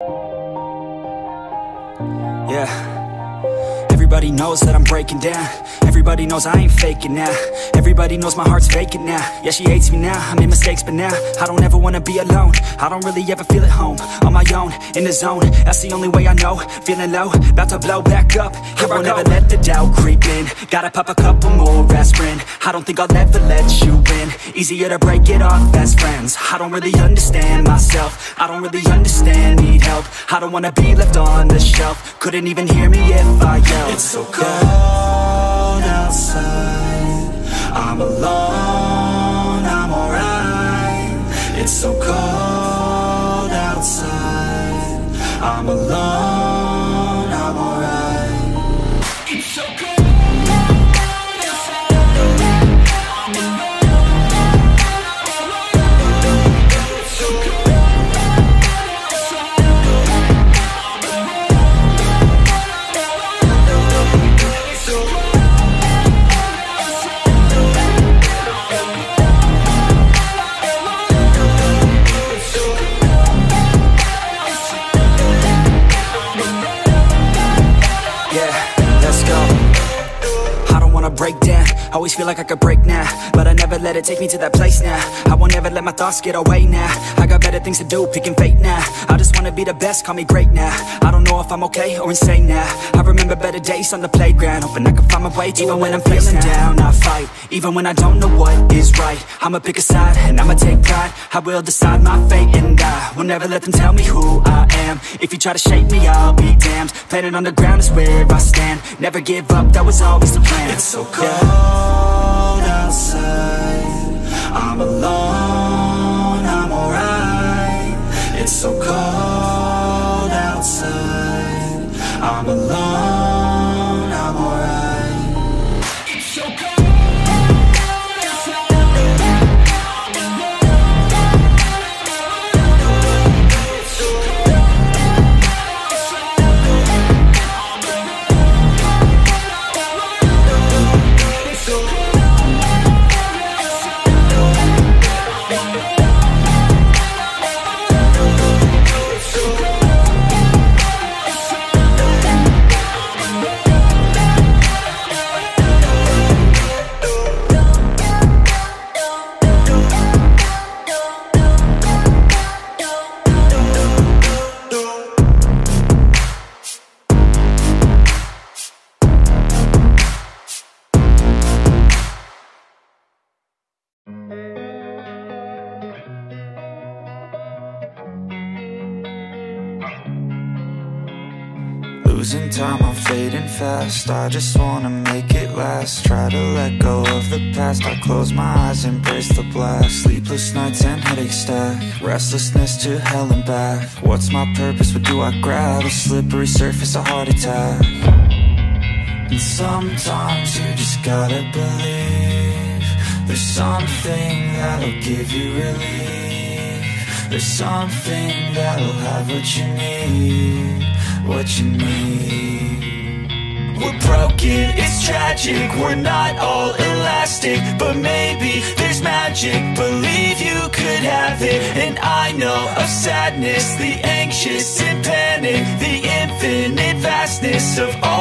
Yeah. Everybody knows that I'm breaking down. Everybody knows I ain't faking now. Everybody knows my heart's vacant now. Yeah, she hates me now, I made mistakes but now I don't ever wanna be alone. I don't really ever feel at home. On my own, in the zone, that's the only way I know. Feeling low, about to blow back up. Here I won't ever let the doubt creep in. Gotta pop a couple more aspirin. I don't think I'll ever let you in. Easier to break it off best friends. I don't really understand myself. I don't really understand, need help. I don't wanna be left on the shelf. Couldn't even hear me if I yelled. It's so cold outside, I'm alone, I'm alright. It's so cold outside, I'm alone, I'm alright. It's so cold outside, I'm alone, it's so cold outside, break down, always feel like I could break now, but I never let it take me to that place now. I won't ever let my thoughts get away now. I got better things to do, picking fate now. I just wanna be the best, call me great now. I don't know if I'm okay or insane now. I remember better days on the playground, hoping I can find my way to even when I'm feeling down, I fight. Even when I don't know what is right, I'ma pick a side and I'ma take pride. I will decide my fate and I will never let them tell me who I am. If you try to shape me, I'll be damned. Planet on the ground is where I stand. Never give up, that was always the plan. It's so cold outside, I'm alone, I'm alright. It's so cold outside, I'm alone, I'm alright. It's so cold outside, I'm alone, it's so cold outside, losing time, I'm fading fast. I just wanna make it last. Try to let go of the past. I close my eyes, embrace the blast. Sleepless nights and headaches stack. Restlessness to hell and back. What's my purpose, what do I grab? A slippery surface, a heart attack. And sometimes you just gotta believe there's something that'll give you relief. There's something that'll have what you need, what you need. We're broken, it's tragic, we're not all elastic, but maybe there's magic, believe you could have it. And I know of sadness, the anxious and panic, the infinite vastness of all